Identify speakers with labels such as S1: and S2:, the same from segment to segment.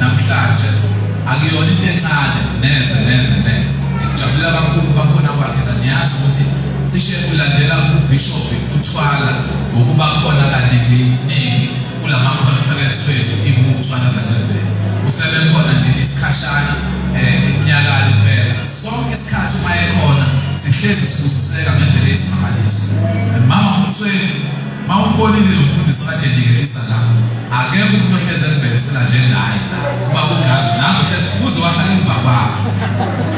S1: namhlanje akuyona into encane neze ngijabulela kakhulu bakhona kwakhe niyazi ukuthi cishe ulandela uBishop uthwala ngokuba khona kaningi kulama conference wethu imuthwana kaNdebele usebenkhona nje isikhashana iminyaka liphela sonke isikhathi uma ekhona sihlezi sibusiseka ngendlela esimangaliso mama Mtshweni mawubonile lo mfundisi kade ndikelisa la akekho umuntu ohleze ebhekisela njengaye ubaba uGazi nabo uze wahlala emva kwakhe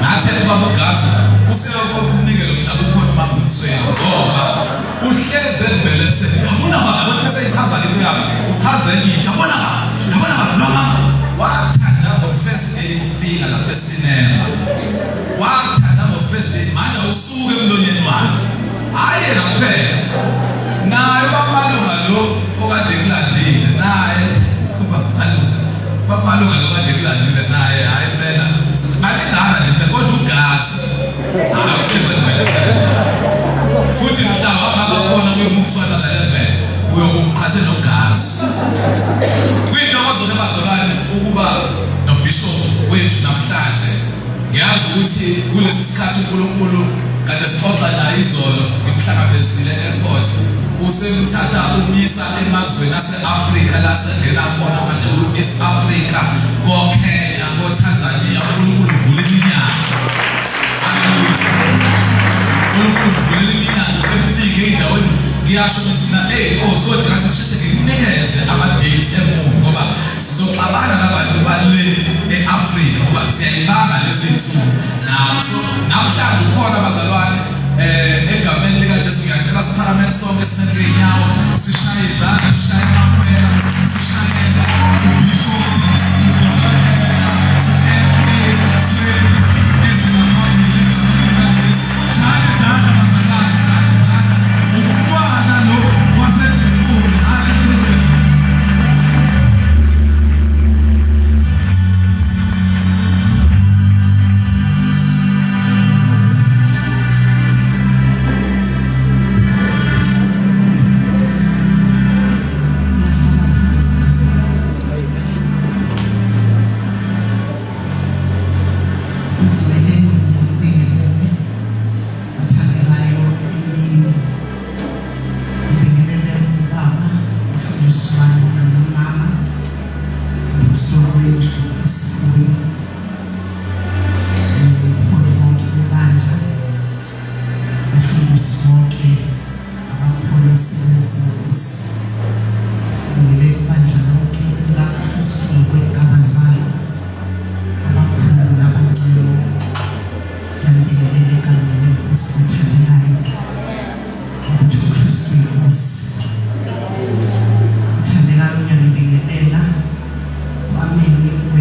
S1: nathi ubaba Ugazi uselokho ukunikela umhlaba ukhona mama Mtshweni ngoba uhleze ebhekisela yabona baba bese ichaza into yakhe uchazeni yabona noma wathanda ngo first day ufika lapha esinema wathanda ngo first day manje usuke emlonyeni wakhe hayi nakuphela naye bamalunga lo okade kulandile naye bamalunga lo okade kulandile naye hayi phela balingana nje kodwa uGazi futhi mhlawumbe abakhona kwemuthwana level uyokuqhathe noGazi kwintokozo lebazalwane ukuba noBishop wethu namhlanje ngiyazi ukuthi kulesi sikhathi uNkulunkulu kade sixoxa naye izolo emhlangabezile airport usemthatha umisa emazweni ase-Afrika la sengena khona manje ku-East Africa ko-Kenya ko-Tanzania uNkulunkulu uvule iminyango uNkulunkulu uvule iminyango eminingi ey'ndaweni ngiyasho ukuthi na kodwa kathi asheshe ngikunikeze ama-days emuva ngoba sizoxabana nabantu bale e-Afrika ngoba siyayibanga lezi nsuku so namhlanje ukhona abazalwane egameni likaJesu ngiyacela siphakamele sonke sineke inyawo sishaye izandla sishaye amaphela sishayela uBishop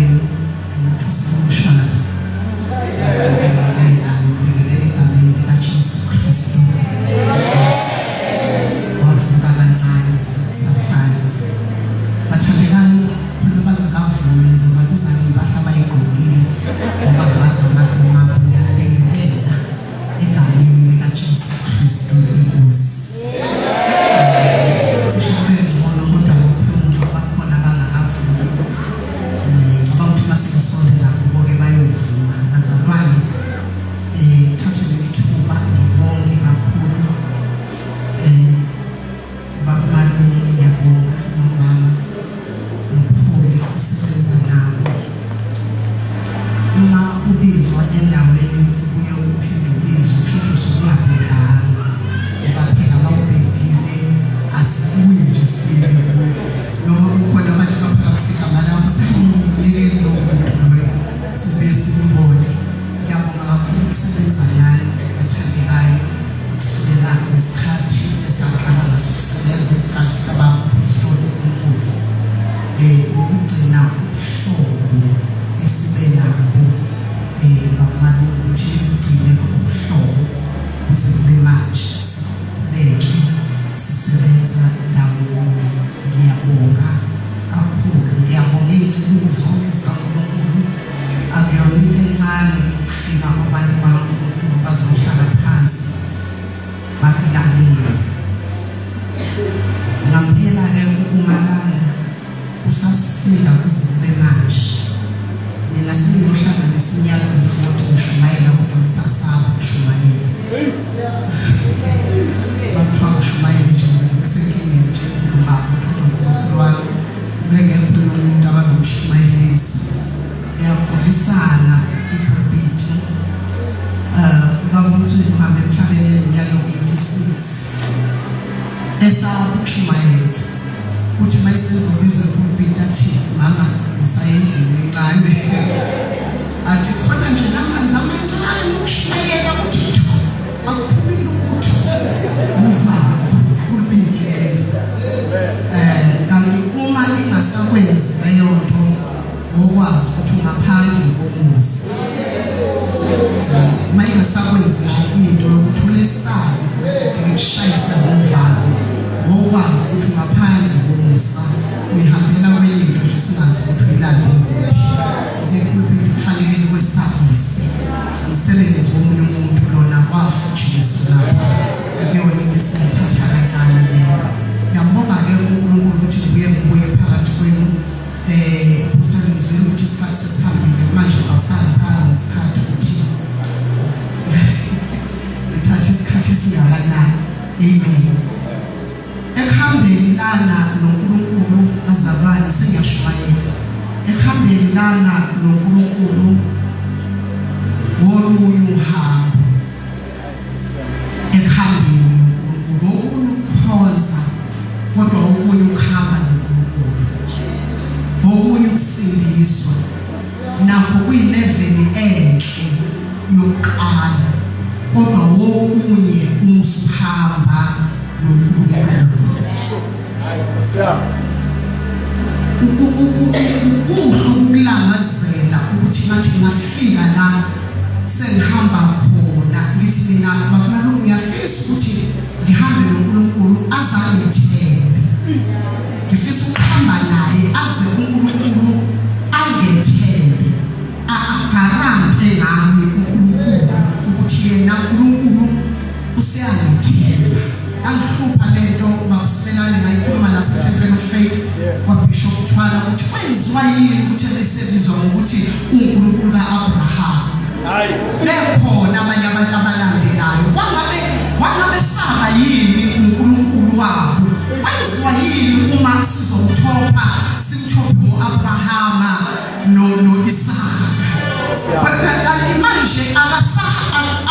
S1: Amen.
S2: sinyaka ngifuthi ngishumayela kodwa ngisasaba ukushumayela. Bathiwa ngishumayela nje ngisenkingeni nje ngoba uNkulunkulu wami ubengekho umuntu abanomshumayelisa. Ngiyakholisana ipulpiti ubaba uMtshweni uhambe emhlabeni eneminyaka ewu-86 esaba ukushumayela. Uthi mayisezobizwa epulpiti athi mama ngisayendlini encane athi khona nje namanzi amancane ukushumayela ukuthi thu akuphumi lutho uva ipulpiti. Kanti uma ingasakwenzi leyo nto ngokwazi ukuthi ungaphandle komuzi uma ingasakwenzi nje into yokuthi ulesabe ngikushayisa ngomvalo ngokwazi ukuthi ungaphandle komusa uyihambela kweyinto nje singazi ukuthi uyilande ipulpiti kufanele ikwesabise umsebenzi womunye umuntu lona wafa uJesu lapho akuyona into esiyithatha kancane leyo. Ngiyambonga-ke uNkulunkulu ukuthi ngibuye phakathi kwenu usithandizile ukuthi isikhathi sesihambile manje awusangiphaka ngesikhathi ukuthi ngithathe isikhathi esingakanani. Amen. Ekuhambeni lana noNkulunkulu bazalwane sengiyashumayela ekuhambeni lana noNkulunkulu wolunye uhambo ekuhambeni noNkulunkulu ukukhonza kodwa okunye ukuhamba noNkulunkulu okunye ukusindiswa nakho kuyileveli enhle yokuqala kodwa okunye umusuhamba noNkulunkulu. Ukulangazela ukuthi ngathi ngafika la sengihamba khona ngithi mina bakulalo ngiyafisa ukuthi ngihambe noNkulunkulu azangithembe. Ngifisa ukuhamba naye aze uNkulunkulu angethembe agarante ngami uNkulunkulu ukuthi yena uNkulunkulu usiyangithemba. Angihlupha lento bakusimelane ngayikhuluma lapho eTemple of Faith kwaBishop Thwala ukuthi kwenziwa yini ukuthi ebesebizwa ngokuthi uNkulunkulu ka-Abraham. Bekhona abanye abantu abalandelayo wangabe saba yini uNkulunkulu wabo. Kwenziwa yini uma sizomthopha simthophe ngo-Abrahama no-Isaka. Kanti manje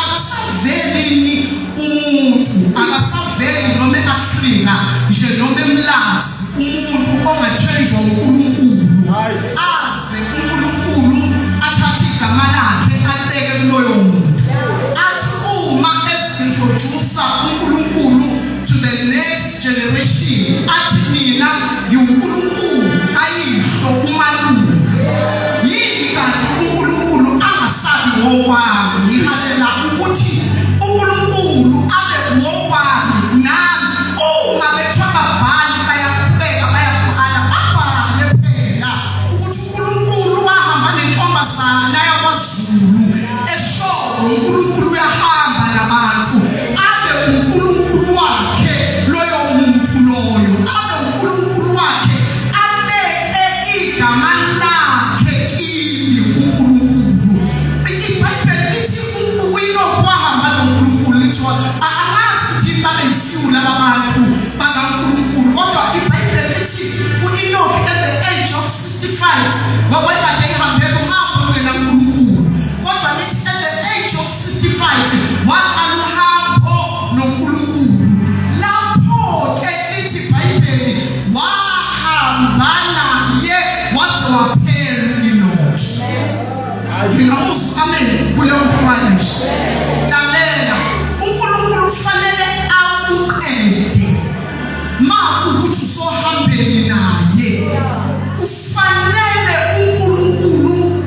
S2: akasavelini umuntu akasaveli noma e-Afrika nje noma emlazi umuntu ongathenjwa uNkulunkulu aze uNkulunkulu athathe igama lakhe alibeke kuloyo muntu athi uma esintroduce uNkulunkulu to the next generation athi mina ngiuNkulunkulu ayihlo umalume yini kanti uNkulunkulu angasabi ngokwami ngihalela ukuthi uNkulunkulu abe ngokwami nami uma bethiwa babhali bayaqhubeka bayabhala babhale phela ukuthi uNkulunkulu wahamba nentombazana yakwaZulu eshoko uNkulunkulu uyahamba nabantu abe uNkulunkulu wakhe loyo muntu loyo abe uNkulunkulu wakhe abeke igama lakhe kimi uNkulunkulu. iBhayibheli lithi ukwahamba noNkulunkulu lithiwa angazi ukuthi babeyisiwula abantu bakaNkulunkulu kodwa iBhayibheli lithi u-Enoch at the age of 65 wawekade ehambela uhambo lukaNkulunkulu kodwa lithi at the age of 65 waqala uhambo noNkulunkulu. Lapho-ke lithi iBhayibheli wahamba naye waze waphela u-Enoch. Ngingawuzwa amen kuleyo mphakathi. Lalela uNkulunkulu kufanele akuqede makuthi usohambeni naye kufanele uNkulunkulu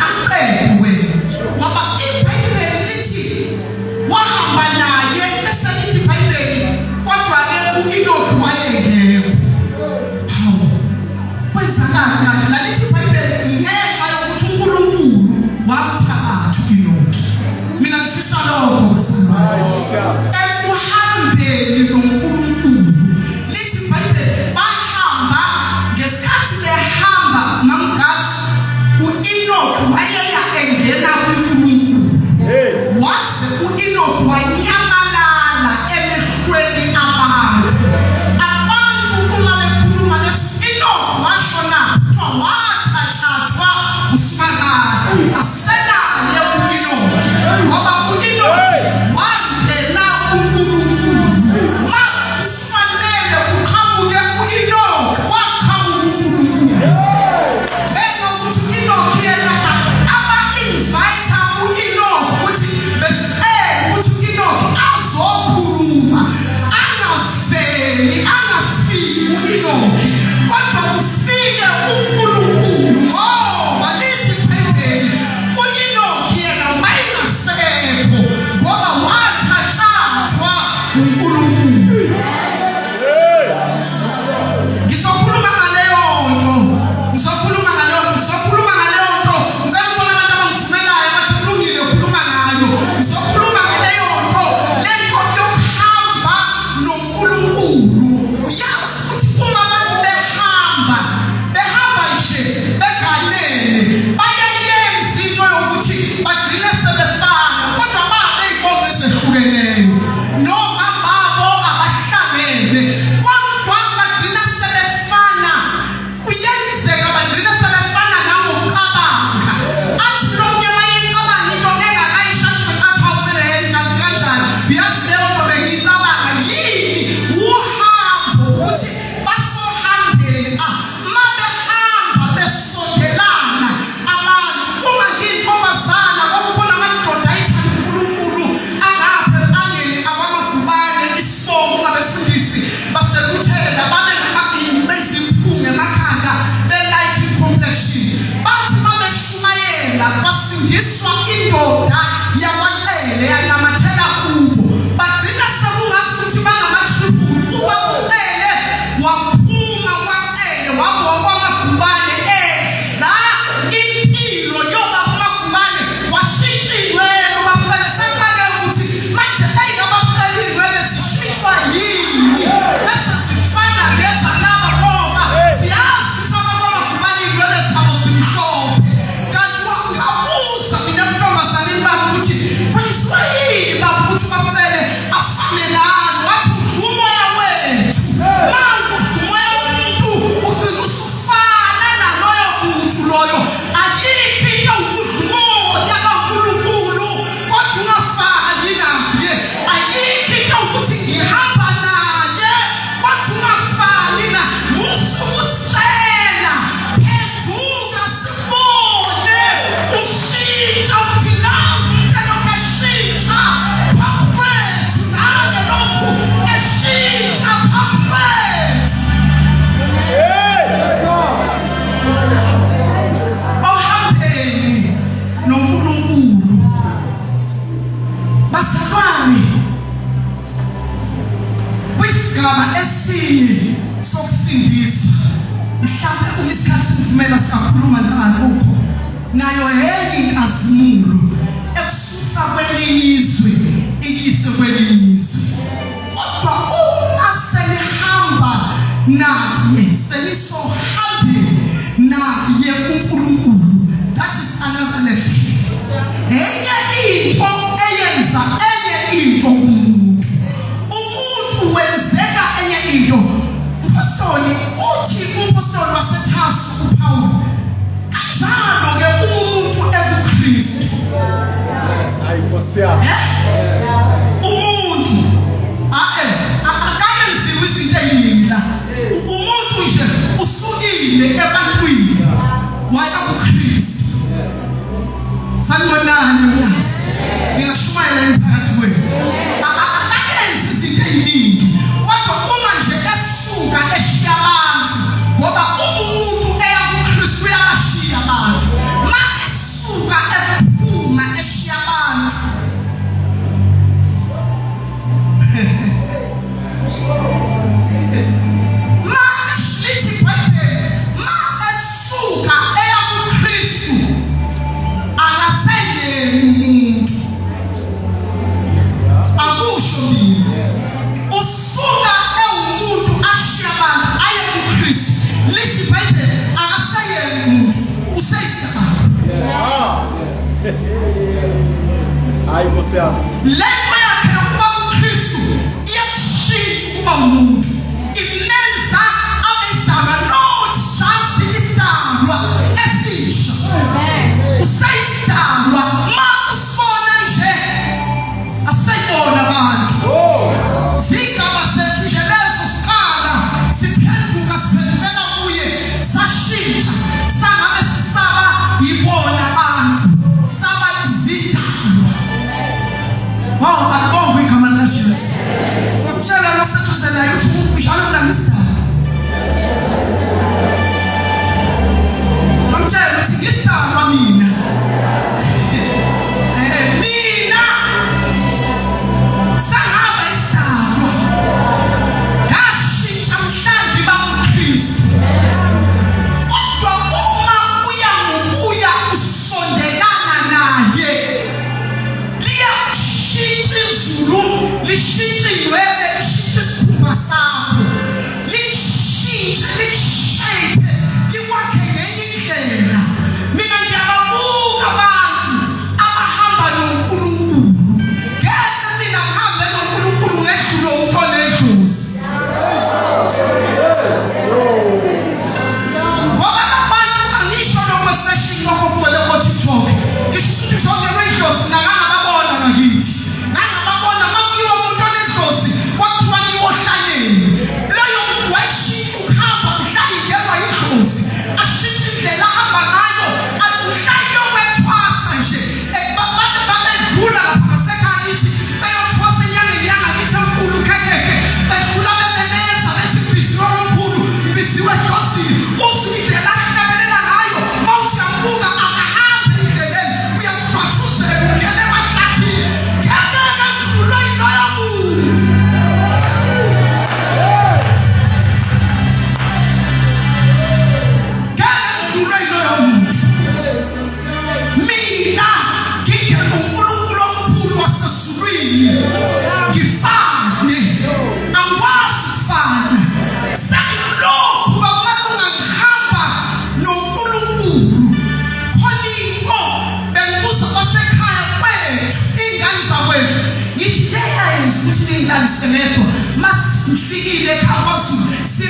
S2: aqedwe ngoba iBhayibheli lithi wahamba naye bese lithi iBhayibheli kodwa-ke u-Enoch wayengekho. Hawu kwenzakala lalithi iBhayibheli ngenxa yokuthi uNkulunkulu wamthatha u-Enoch. Mina ngifisa lokho ekuhambeni noNkulunkulu lithi iBhayibheli bahamba ngesikhathi behamba mamgazi u-Enoch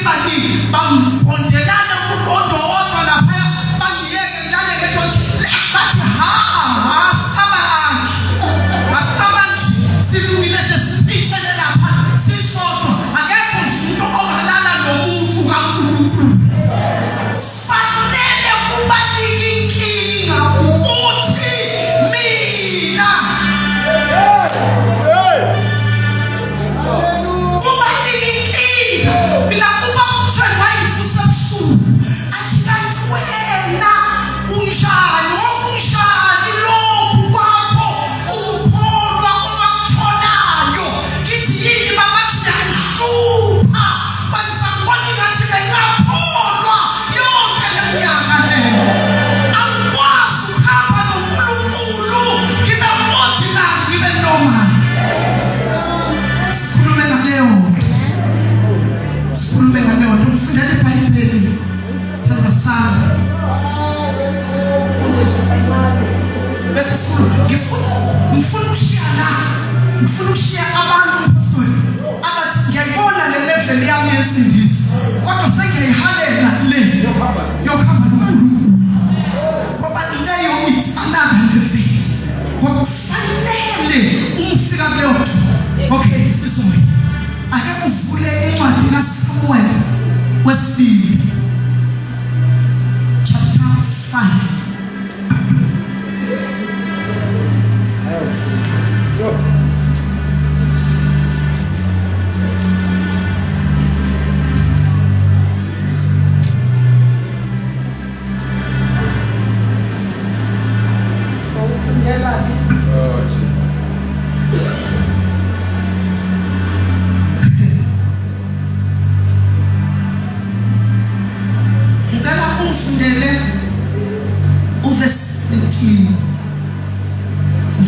S2: baningi bambondelana kukodwa odwa lapha bangiyeke ngilale ngedonje bathi asicabangi silungile nje siphithele lapha sisodwa akekho nje umuntu ongalala nomuntu kaNkulunkulu kufanele kubanike inkinga ukuthi mina ngifuna ukushiya abantu abathi ngiyayibona le level yami yesindisi kodwa sengiyayihalela le yokuhamba noNkulunkulu ngoba leyo another level ngokufanele ufika kuleyo okay sizoyi ake uvule incwadi kaSamuel wesibili chapter 5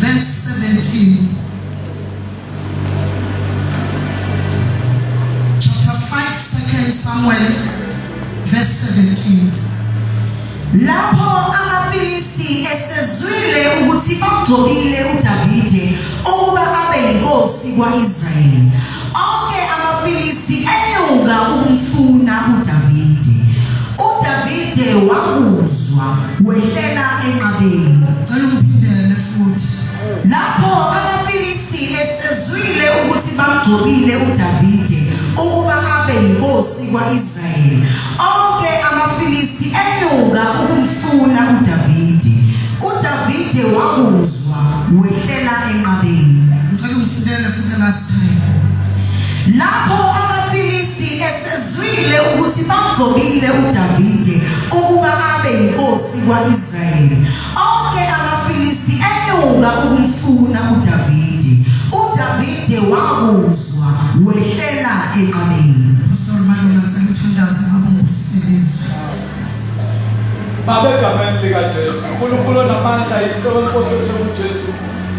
S2: verse 17 chapter 5 2 Samuel verse 17
S3: lapho amaFilisti esezwile ukuthi bagcobile uDavide ukuba abe inkosi kwaIsrayeli onke amaFilisti enyuka ukumfuna uDavide wakuzwa wehlela enqabeni lapho amaFilisti esezwile ukuthi bagcobile uDavide ukuba abe inkosi kwaIsrayeli onke amaFilisti enyuka ukumfuna uDavide wakuzwa wehlela enqabeni lapho amaFilisti esezwile ukuthi bagcobile uDavide ukuba abe inkosi kwaIsrayeli onke amaFilisti enyuka ukumfuna uDavide wakuzwa wehlela enqabeni.
S4: Baba egameni likaJesu uNkulunkulu onamandla yisewe Nkosi wethu uJesu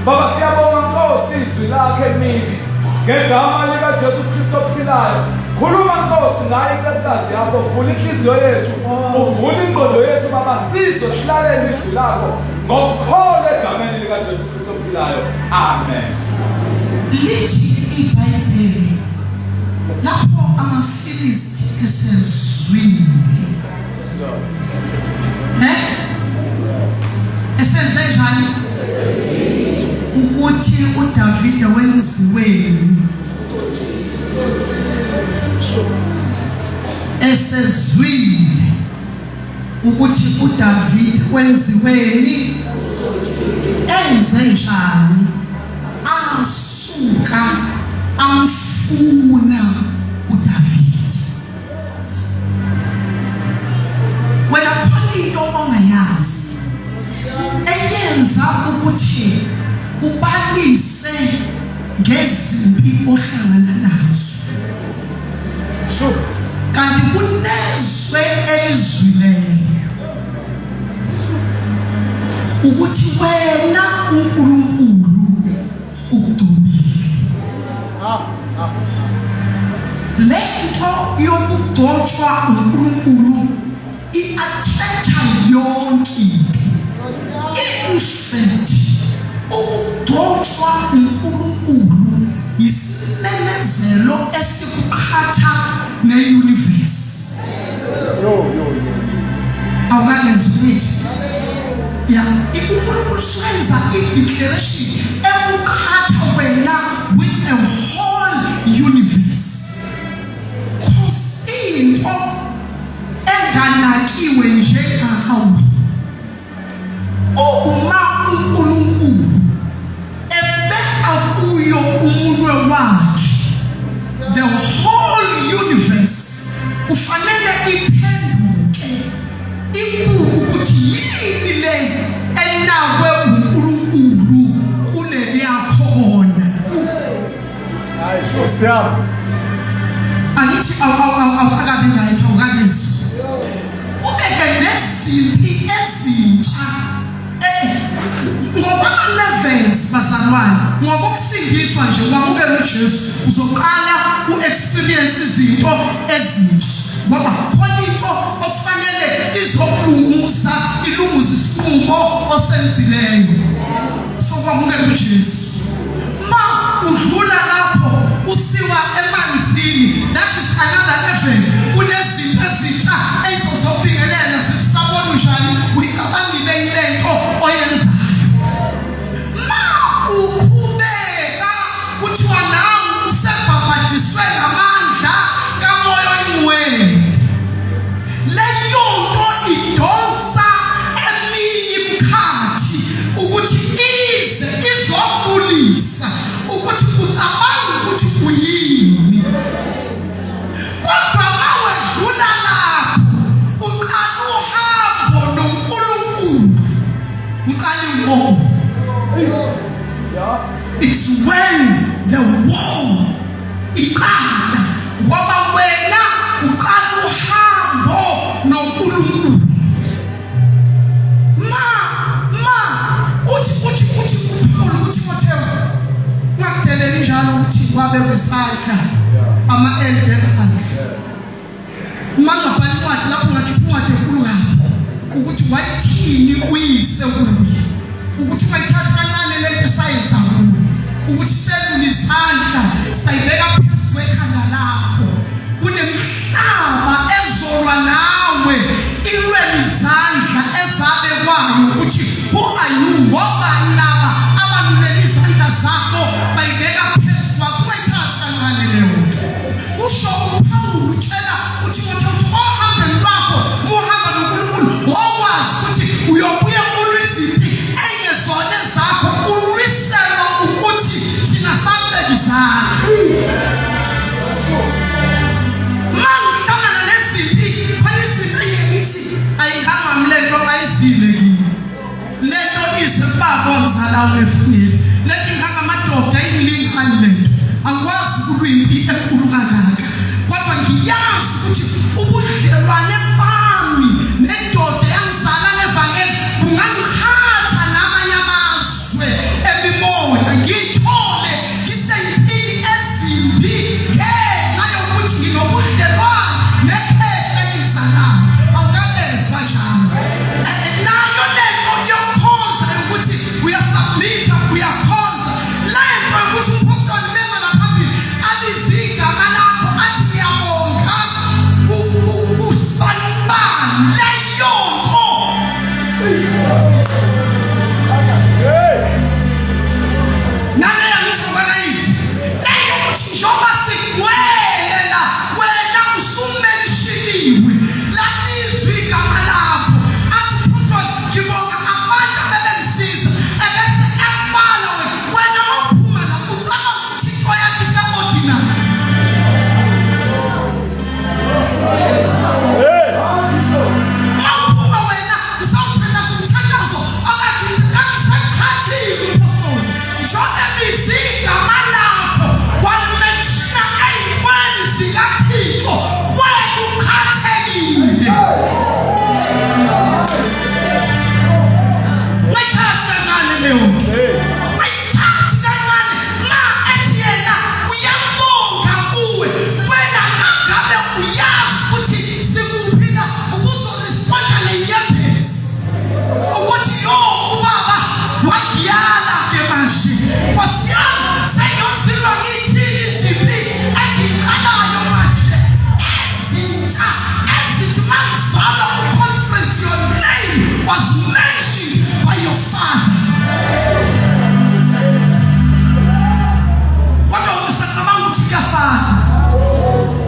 S4: Baba siyabonga Nkosi izwi lakhe emini ngegama likaJesu Kristu ophilayo khuluma Nkosi ngayo incekukazi yakho vula inhliziyo yethu uvula ingqondo yethu Baba sizwe silalele izwi lakho ngokukholwa egameni likaJesu Kristu ophilayo amen.
S2: Lithi iBhayibheli lapho amaFilisti esezwile esenze njani ukuthi uDavide wenziweni esezwile ukuthi uDavide wenziweni enze njani asuka amfuna uDavide wena khona into ongayazi eyenza ukuthi ubalise ngezimpi ohlangana nazo kanti kunezwe ezwileyo ukuthi wena uNkulunkulu ukugcobile lento yokugcotshwa uNkulunkulu i-attracta yonke infant ukugcotshwa uNkulunkulu isimemezelo esikuqhatha neuniverse awukangenzi yeah, uNkulunkulu senza i-declaration ekukhatha wena with a whole universe. Cause into enganakiwe njengawe uma uNkulunkulu ebeka kuyo umunwe wakhe, the whole universe kufanele iphenduke ukuthi yini le enawe uNkulunkulu kuleli yakhona.
S4: Hayi siyapha.
S2: Angithi awakabi right awukanezwa. Kubeke neziphi ezintsha ngoba levels bazalwane ngokusindiswa nje kwamukela uJesu uzoqala uexperience izinto ezintsha ngoba khona into okufanele izokulunguza ilunguza isinqumo osenzileyo sokwamukela uJesu. Ma udlula lapho usiwa emanzini, that is another level. Kunezinto ezintsha ezizobingelela sisabona njani uyicabangile into oyenzayo. Ma uqhubeka kuthiwa nawe usebhabhadiswe ngamandla kamoya oyingcwele, leyo nto idonsa eminye imikhathi ukuthi ize izobulisa ukuthi ucabanga ukuthi uyini. Kodwa mawedlula lapho uqala uhambo noNkulunkulu, uqala uhambo. It's when the war iqala ngoba wena uqala uhambo noNkulunkulu. Uthi uPaul uthi Wecebo ngakudelela njalo ukuthi wabe wisakha ama-ende phandle. Mangabhali incwadi lapho ngathi incwadi enkulu kabi ukuthi wayithini uyise kuye, ukuthi wayithatha kancane lento esayenza kuye, ukuthi selula izandla sayibeka phezu kwekhanda lakho. Kunemihlaba ezolwa nawe ilwe izandla ezabekwayo ukuthi who are you, ngoba laba abalulele izandla zakho bayibeka phezu kwakho. Wayithatha kancane leyo nto. Kusho uPaul utshela ukuthi ohambeni lwakho muhamba noNkulunkulu okwazi ukuthi uyobuya ulwiziphi engezona zakho ulwiselo ukuthi thina sabekizana. Mangihlangana neziphi khona izinto ayihamba mlento ayizile kimi. Lento izibaba omzalayo efunile, lento ihanga amadoda ayimlingani lento. Angikwazi ukulwimpi enkulu kangaka, kodwa ngiyazi ukuthi ubudlelwane bami nendoda yangizala ngevangeli bungangikhatha namanye amazwe emimoya, ngithole ngisey'mpini ezimbi ngenxa yokuthi nginobudlelwane nekhehla engizalayo. Awukanezwa njalo nayo lento yokukhonza yokuthi uyasubmitha uyakhonza, lento yokuthi umpostoli mema naphambili abize igama lakho athi ngiyabonga was mentioned by your father. Kodwa usacabanga ukuthi kuyafana.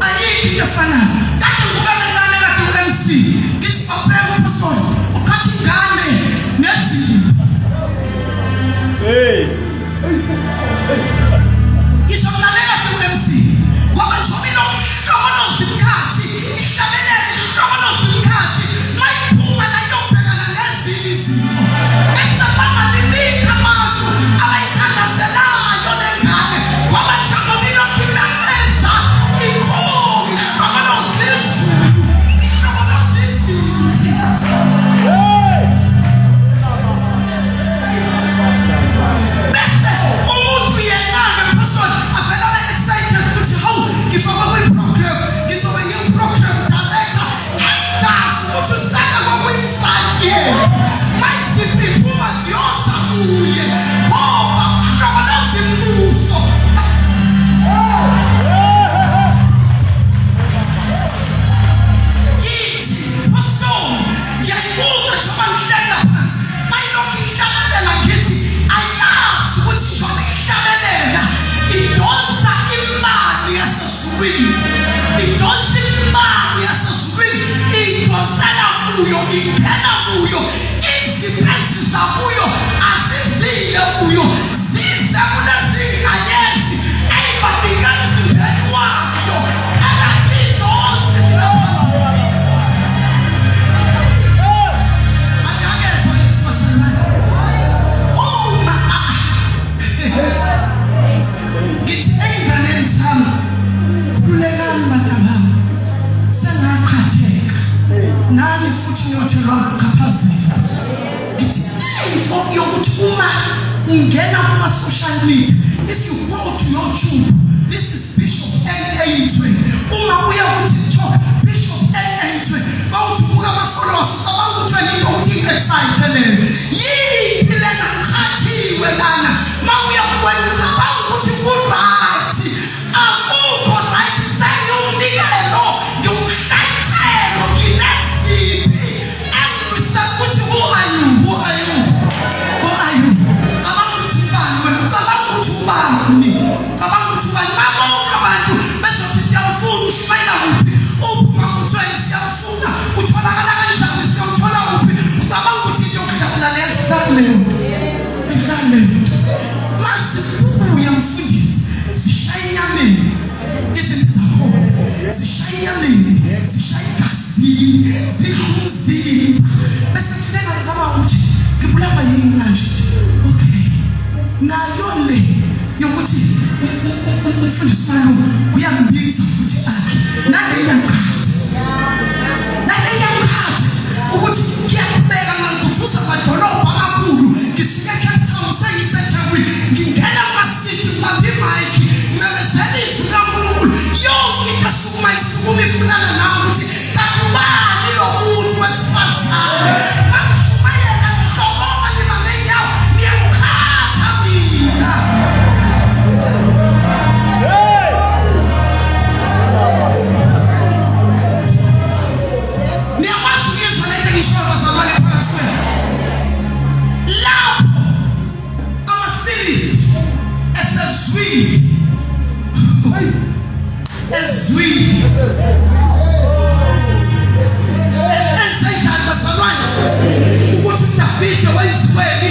S2: Ayikho into efanayo. Kanti ngibona ngane kade uMC. Ngithi babheka uPaul ukhathi ingane nezimo.
S4: Hey.
S2: Ngisho mlalela uMC. Ngoba ngisho mina ngishona isikhathi, ihlabelele ngishona isikhathi. Mayiphuma la yobhekana nezimo izinto. Bese bangalibika abantu abayithandazelayo lengane. Ngoba ngisho mina ngimemeza ikhona ngishona izizulu. Ngishona izizulu. Bese umuntu yena-ke Pastor avela excited ukuthi hawu ngifaka kwi-program, ngizobe ngiyi-program director. Angazi ukuthi usaka kwakuyistart yena. Mayiziphi iphuma ziyoza kuye ngoba ushona zimbuso. Ngithi Pastor ngiyayibuka njengoba ngihlela phansi mayilokhu ihlabelela ngithi ayazi ukuthi njengoba ihlabelela idonsa imali yasezulwini, idonsa imali yasezulwini, idonsela kuyo, ingena kuyo, iziphezi zakuyo azizile kuyo, zize kulezinkanyezi eyibanika emzimbeni wayo akathi idonsi ngithi ey'nganeni zami khululekani bantabami, sengaqhatheka nani futhi nyothelwa ngachaphazela. Ngithi into yokuthi uma ungena kuma-social media, if you go to YouTube, this is Bishop Mtshweni. Uma uya ku-TikTok, Bishop Mtshweni, bawuthi ubuka ama-followers ucabanga ukuthi wena into ukuthi i-excite leyo. Yiphi lena ngikhathiwe lana? Ma uya kuwena ucabanga ukuthi ku-right, akukho right, sengiyumnikelo, ngiwuhlatshelo, ngineziphi engibise ukuthi who-are-you? Cabanga ukuthi ubani wena, ucabanga ukuthi ubani? Cabanga ukuthi ubani? Babonke abantu bezothi siyamfuna uShumayela kuphi? Uphuma Mtshweni siyamfuna, utholakala kanjani? Siyamthola kuphi? Ucabanga ukuthi into yokudlala leyo mazibuya mfundisi zishaya enyameni izinto zakhona, zishaya enyameni, zishaya egazini, zilumzimba. Bese kufuneka ngicabanga ukuthi ngibulawa yini manje. Okay, nayo le yokuthi umfundisi wami uyangibiza futhi akhe nale iyangikhatha ukuthi ngiyaqhubeka ngikuduza amadolobha kakhulu, ngisuke eCape Town sengiseThekwini, ngingena kuma-city ngibambe imayikhi ngimemezela izwi likaNkulunkulu. Yonke into esukuma isukuma ifunana nawe ukuthi kanti ubani lo muntu wesifazane? Mangishumayela ngihlokoma ngima ngenyawo, ngiyangikhatha mina. Niyakwazi ukuyizwa lento engiyishoyo bazalwane phakathi kwenu? Lapho amaFilisti esezwile enzenjani bazalwane ukuthi uDavide wayizibweni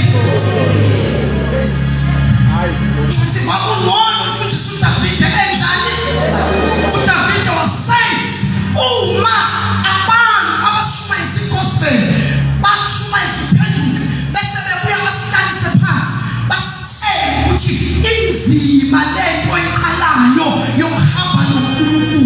S2: futhi kwakungcono umfundisi uDavide enjani. uDavide was safe uma abantu abashumayisa igospel bashumayisa uphenduke bese bebuya basihlalise phansi basitshela ukuthi inzima lento oyiqalayo yokuhamba noNkulunkulu.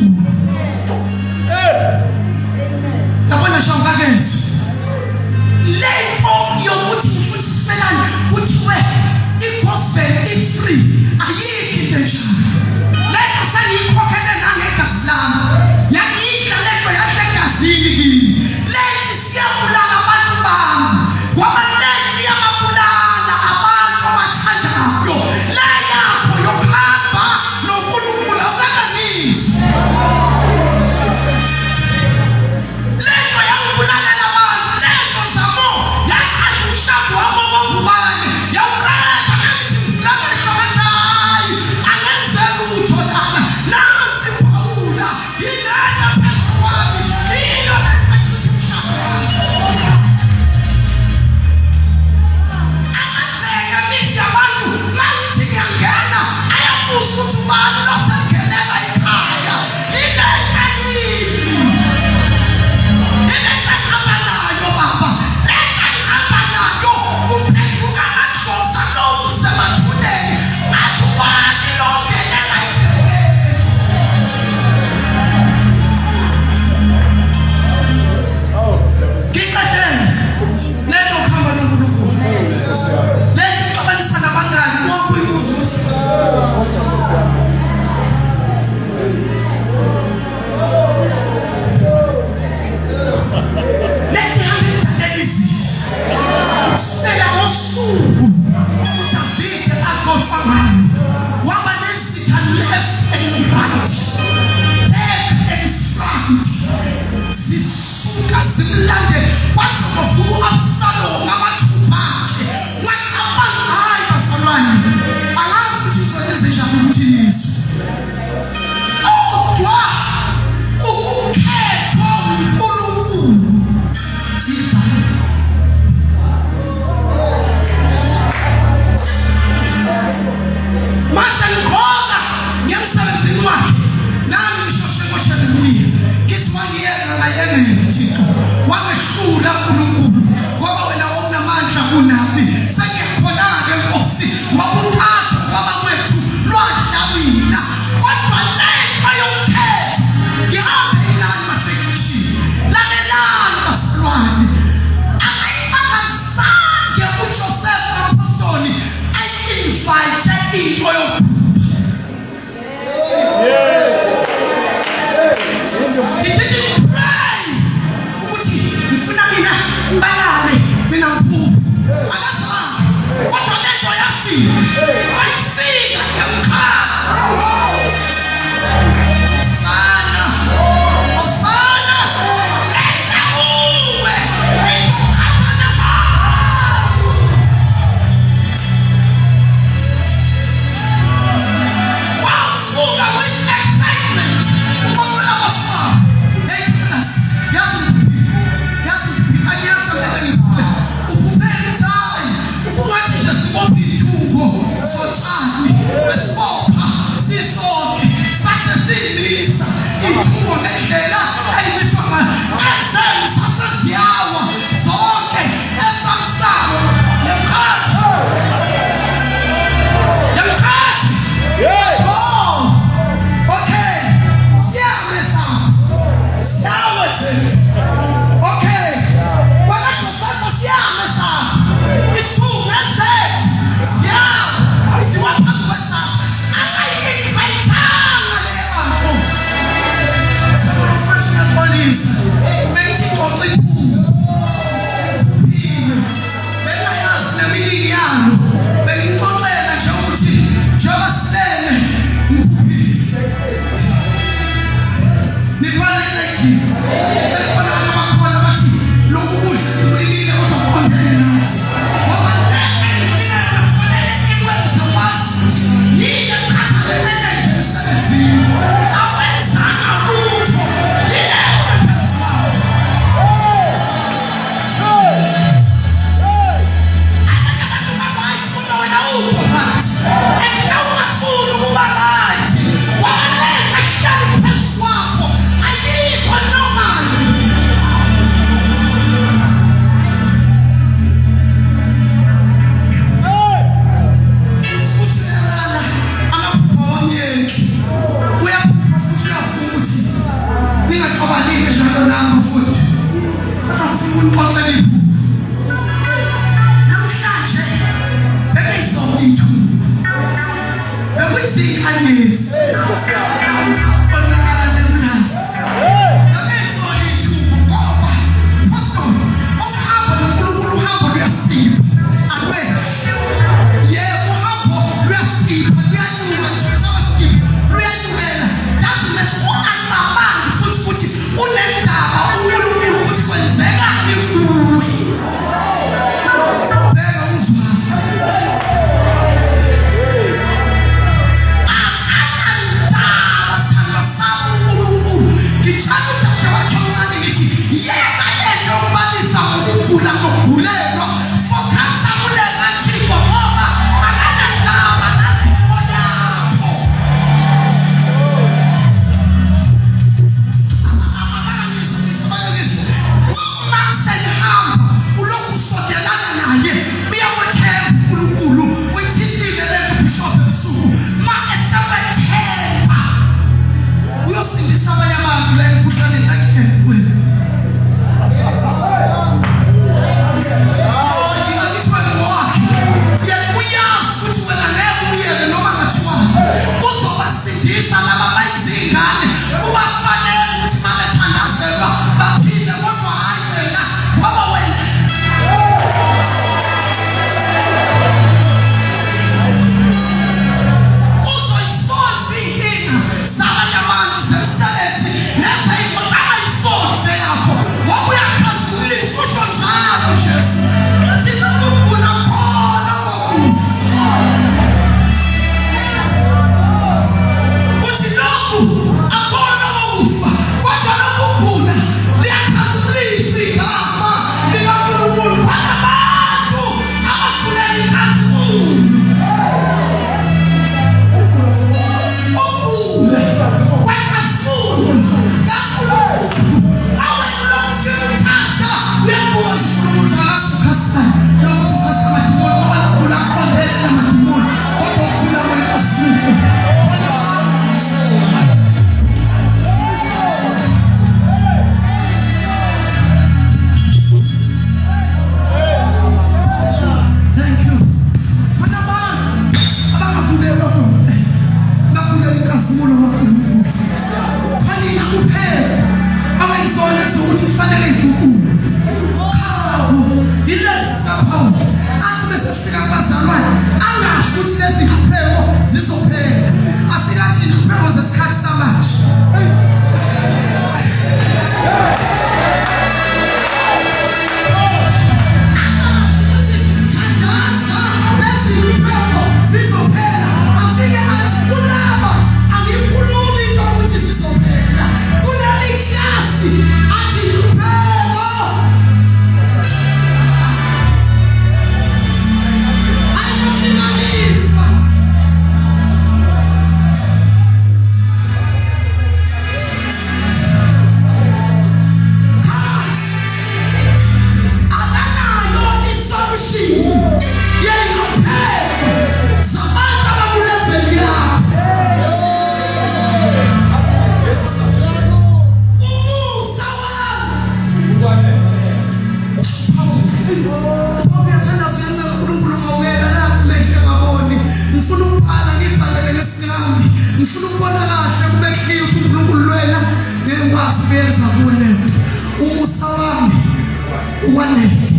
S2: ubaleke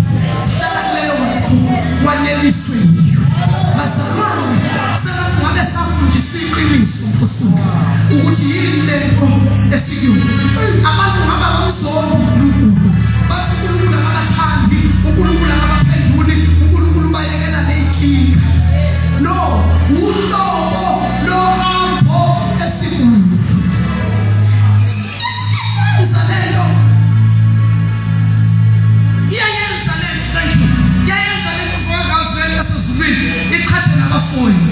S2: hlala kuleyo waneliswe bazalwane sengathi ngabe safundisa iqiniso nkosini ukuthi yini lento esikiwe abantu ngaba bamzona uNkulunkulu bathi uNkulunkulu akabathandi uNkulunkulu akabaphenduli uNkulunkulu bayekela nenkinga no ulobo lohambo esikhulu izalelo iyayenza lento kanti iyayenza lento fokazweni yasezulwini iqhathe nabafuni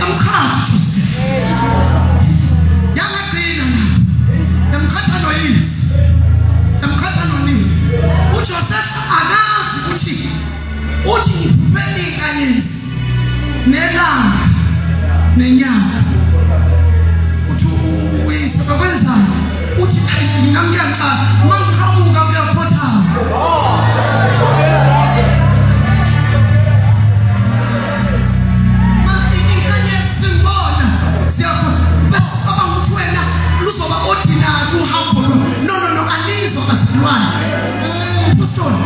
S2: yamkhatha yangagcina la yamkhatha noyisi yamkhatha nonini uJoseph akazi uthi benikanyisi nelanga nenyanga uthi uyise bakwenzani uthi mina ngiyaqala mangikhamuka kuyaphothama uhambo no alizwa kasilwane apostoli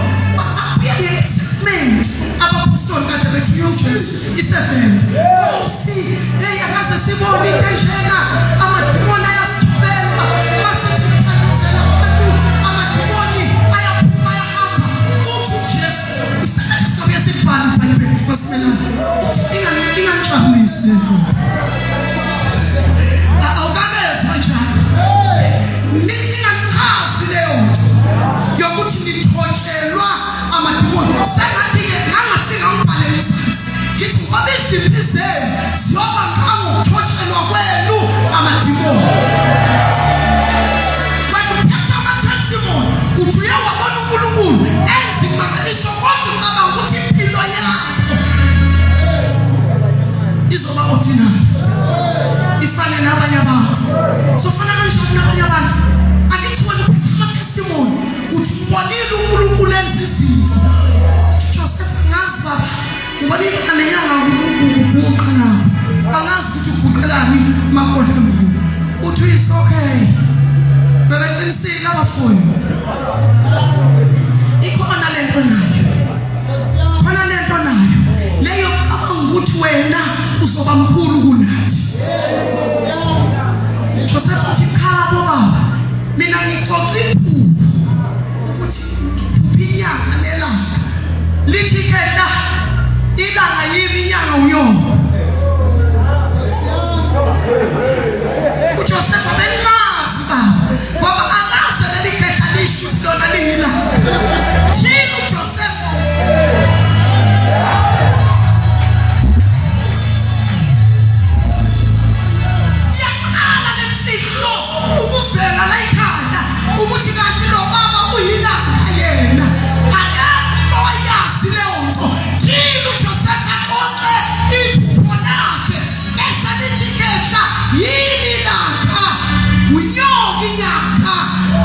S2: abuye excitement abapostoli kade bethu uJesu i7 Nkosi hey akaze sibone into enjena amadimoni ayasithobela masithi sikhanyisela abantu amadimoni ayaphuma ayahamba uthi uJesu isikhathi sokuya sibhala phela bekufasimela ingangixabulisi ningachazi leyo nto yokuthi nithotshelwa amadimoni sengathi-ke ngangafika ngibhalele isandla ngithi ngoba izimpi zenu ziyoba ngangokuthotshelwa kwenu amadimoni wekuphetha amatestimoni uthi uye wabona uNkulunkulu enza imangaliso kodwa ucabanga ukuthi impilo yakho izoba ordinary ifane nabanye abantu sofana kanjani nabanye abantu akithiwe uphethe amatestimoni uthi ubonile uNkulunkulu enza izinto Joseph ngazi baba ngibonile kanenyanga ukuguqa nawo angazi ukuthi uguqelani makona mina uthi is okay bebeqinisile abafuni ikhona lento nayo leyo cabanga ukuthi wena uzoba mkhulu kunathi Joseph uthi cha baba mina ngixoxa iphupho ukuthi inyanga nelanga lithi kehla ilanga yimi inyanga unyongo uJoseph abenazi baba akaze leli kehla lisho ukuthi lona liyilanga thina uJoseph ukuvela la ikhaya ukuthi kanti lo baba uyilanga yena akakho oyazi leyo nto thina uJoseph aqoqe iphupho lakhe bese lithi kehla yini ilanga unyonga inyanga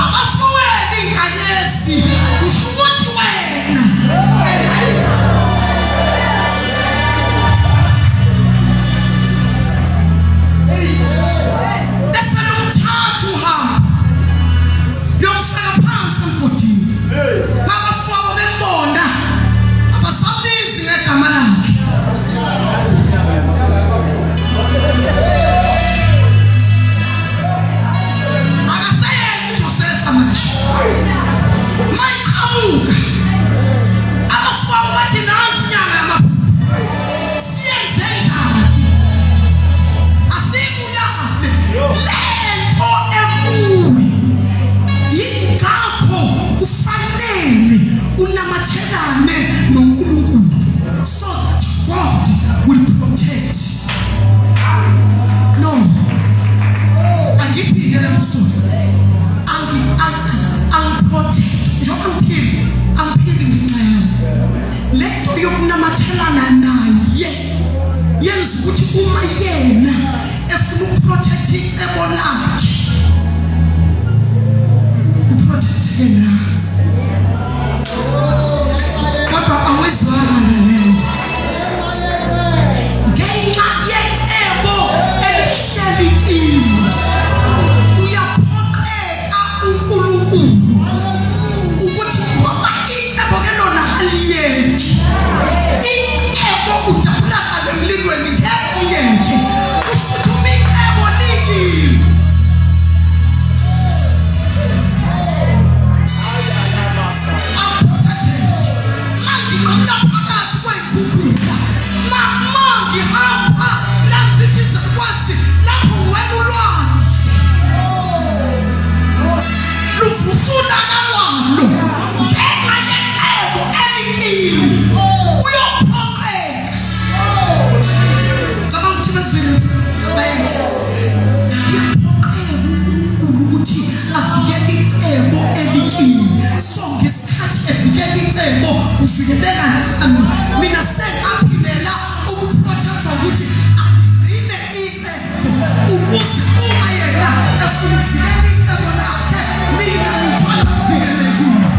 S2: abafowethu inkanyezi usho ukuthi wena icebo kufikeleka nami mina sengaphilela ukuprotecta ukuthi agcine icebo ukuze uma yena efuna ukufikela icebo lakhe mina ngithola kufikelekile.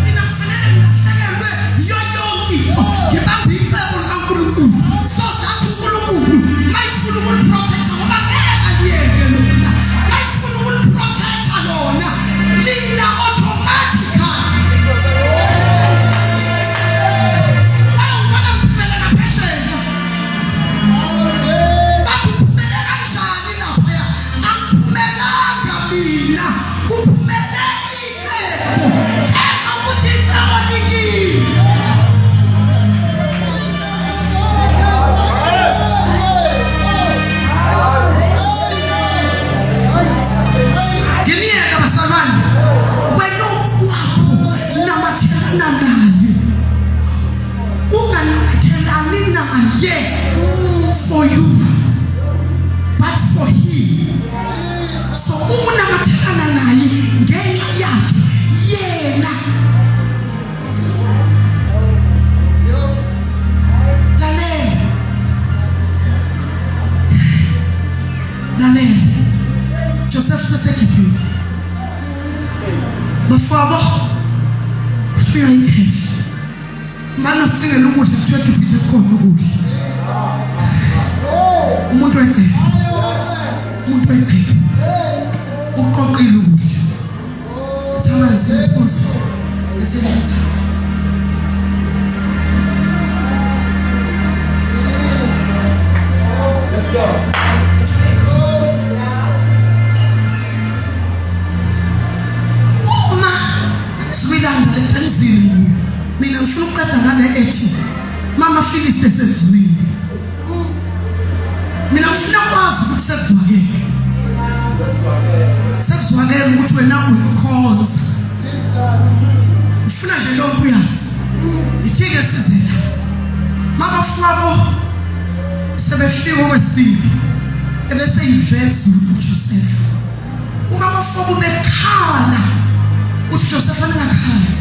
S2: Mina kufanele ngilahlekelwe yiyo yonke into ngibambe icebo likaNkulunkulu so that uNkulunkulu mayifuna ukuliprotecta ngoba ngeke aliyeke lona mayifuna ukuliprotecta lona lina automatically ayongibona ngiphumela naphesheya bathi uphumele kanjani laphaya angiphumelanga mina kuphumele icebo eka ukuthi icebo likini. Ngiyeka basalwane wena okwakho namathelana naye unganamathelani naye for you but for him. So unamathekana naye ngenxa yakhe yena. Lalela Joseph sesekiphithi bafabo bafika iphepha manje singela ukudla kuthiwa kiphithi khona ukudla umuntu wecebo uqoqile ukudla thamanzi inkosi ethelisa let's go. Mina ngifuna ukuqeda ngale ethi mama Phyllis esezwini. Mina ngifuna kwazi ukuthi sekuzwakele ukuthi wena uyikhonza. Ngifuna nje lokho uyazi. Ithike sizela. Mama fwabo sebefika kwesibili ebese yiveza uJoseph. Umama fwabo bekhala ukuthi Joseph angakhala.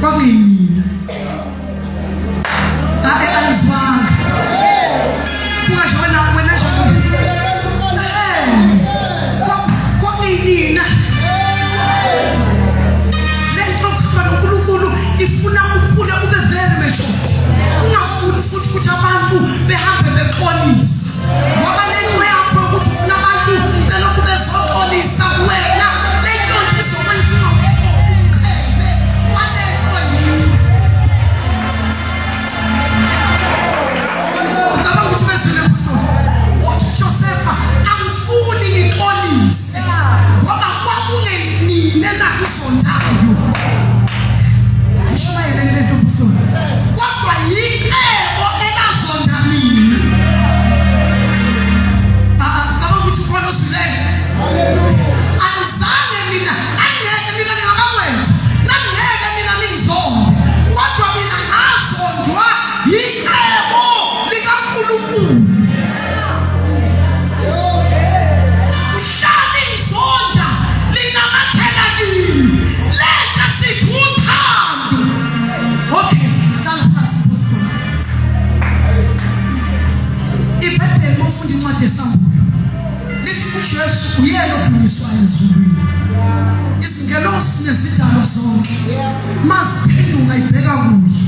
S2: Kwamina alizwanga kungashona wena nje kwamina lento khona uNkulunkulu ifuna ukukhula ube very mature ungafuni futhi ukuthi abantu behambe bexolisa ngoba lento yakho ukuthi ufuna abantu belokhu bezoxolisa wena lento izokwenza uyena odunyiswa ezulwini. Izingelosi nezidalwa zonke masiphenduka ibheka kuye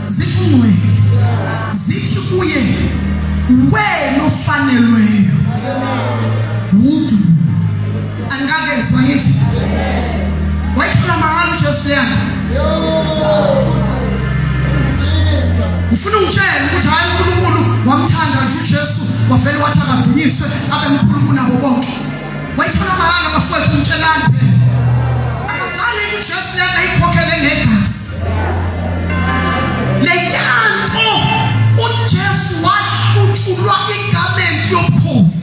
S2: zithi ungcwele zithi kuye wena ofanelweyo umuntu angakezwa ngithi wayithola mahalo Jesu yana ufuna ungitshela ukuthi hayi uNkulunkulu wamthanda nje uJesu wavele wathi akadunyiswe abe mkhulu kunabo bonke. Wayithola mahalo bafowethu umtshelani akazange uJesu yana ikhokhele negazi leyanto uJesu wakhutshulwa igarment yobukhosi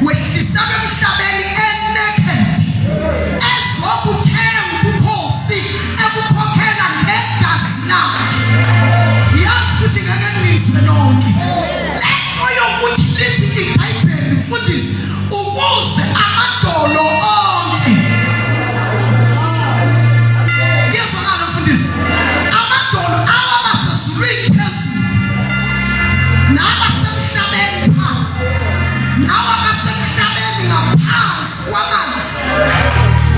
S2: wehlisa emhlabeni naked ezokuthenga ubukhosi ebukhokhela negazi lakhe. Yazi ngeke nizwe lonke lento yokuthi lithi iBhayibheli mfundisi ukuze Nawa basemhlabeni ngaphansi kwamanzi.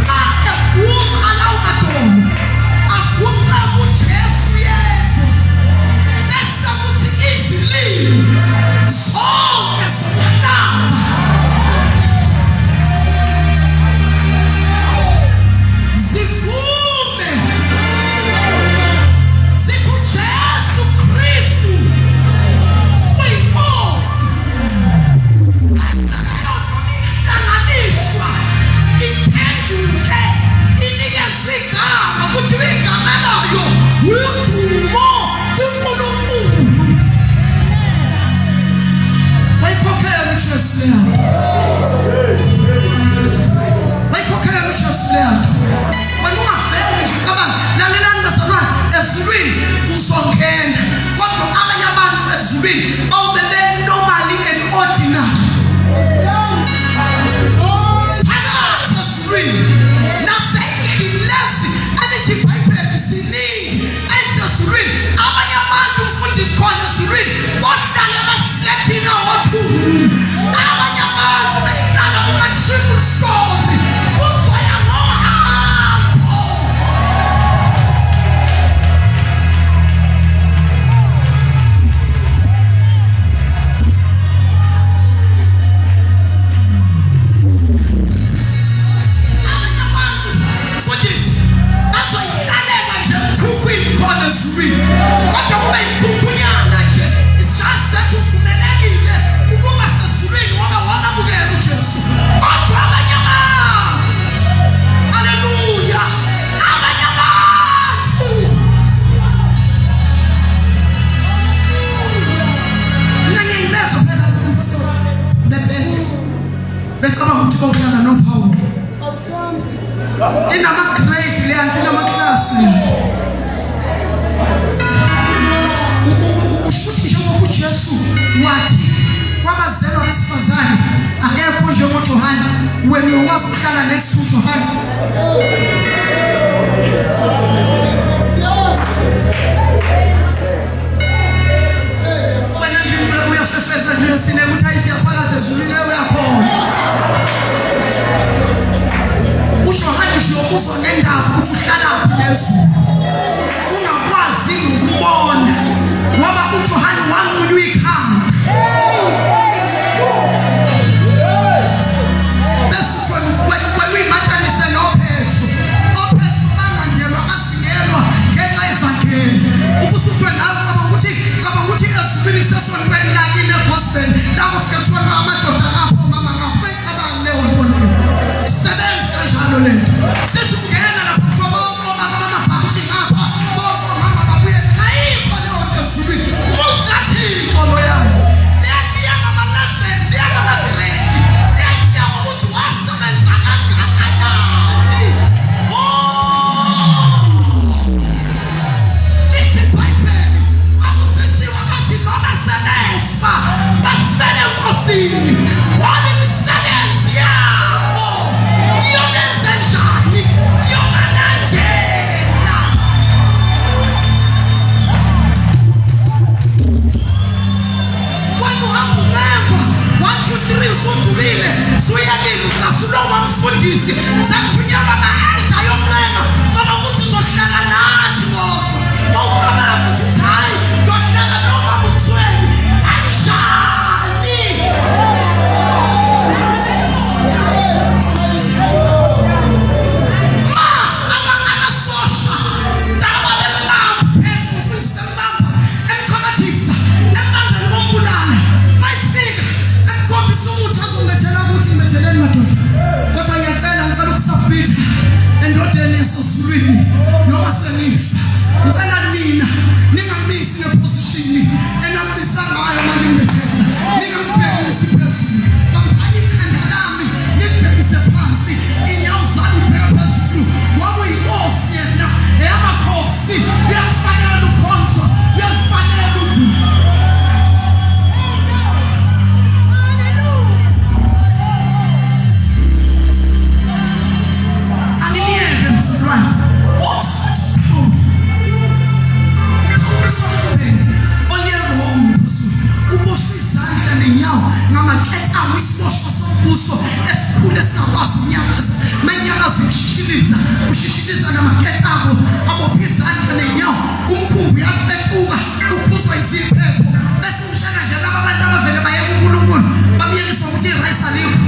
S2: Manje kuqa lawo madolo. Akuqa kuJesu yedwa. Bese kuthi izilimi zonke zomhlaba zivume zithi uJesu Kristu uyinkosi. Ihlanganiswa iphenduke inikezwe igama kuthiwa igama layo udumo kuNkulunkulu. Wayikhokhela uJesu leyo. Wayikhokhela uJesu leyo. Wena ungaveli nje ucabanga lalelani bazalwane ezulwini uzongena kodwa abanye abantu ezulwini bawubebe normally and ordinary. Phakathi ezulwini nasendlini lezi elithi iBhayibheli ziningi ezulwini abanye abantu umfundisi khona ezulwini bohlala basilethina ngothuli. Abanye abantu behlala kuma-triple story kuzoya ngohambo. Abanye abantu mfundisi bazoyihlalela nje emkhukhwini khona ezulwini kodwa kube yikhukhwinyana nje. It's just that uvumelekile ukuba sezulwini ngoba wamamukela uJesu. Kodwa abanye abantu, haleluya, abanye abantu ngiyibezo phela becabanga ukuthi bawuhlala noPawulu inama-grade leyanto inama-class ushuthi njengoba uJesu wathi kwabazelwa besifazane akekho njengoJohane, wena uyokwazi ukuhlala next to Johane. Wena nje uyafefeza nje sine ukuthi ayisiya phakathi ezulwini uyakhona. uJohane nje uyobuzwa ngendaba ukuthi uhlala phezulu ungakwazi ukubona ngoba uJohane wanqunywa ikhanda. Bese when we mathanise noPetro bangandelwa basingelwa ngenxa yevangeli. Ubusuthiwe nawe kaba ukuthi ezulwini sesonweni lakini egospel lapho fike kuthiwa amadoda ngapho mama ngapho bayicabanga leyo nto leyo. Isebenza kanjalo lento. Sesingena lapho kuthiwa bonke omama bamabhashi ngapha bonke omama babuye ayikho leyo nto ezulwini. Usathi inkolo yayo leyakuyanga ama-license yanga ama-grade leyakuyanga ukuthi wasebenza kangakanani. Lithi iBhayibheli akusesiwa bathi noma sebefa basele enkosini ngoba imisebenzi yabo iyobenza njani iyobalandela. Wena uhamba ulemba 1 2 3 usudubile suyakile ukasuloma mfundisi sekuthunyelwa ama-elda yomlenga ngoba ukuthi uzohlala nathi kodwa bawucabanga ukuthi hayi yohlala noma Mtshweni kanjani. Amasosha ndaba bembamba phezulu umfundisi embamba emqakathisa embambeni kombulala mayifika emkhombisa umuthi azongethela ukuthi ngimetheleni madoda kodwa ngiyacela ukusabhitha endodeni yasezulwini noma sengifa. ushishiliza namaketabo abophizana nenyawo umkhumbi yacetuka uphuzwa iziphepho bese ushaka nje laba abantu abavele baye kuNkulunkulu bamyekisa ukuthi irayisi alikho.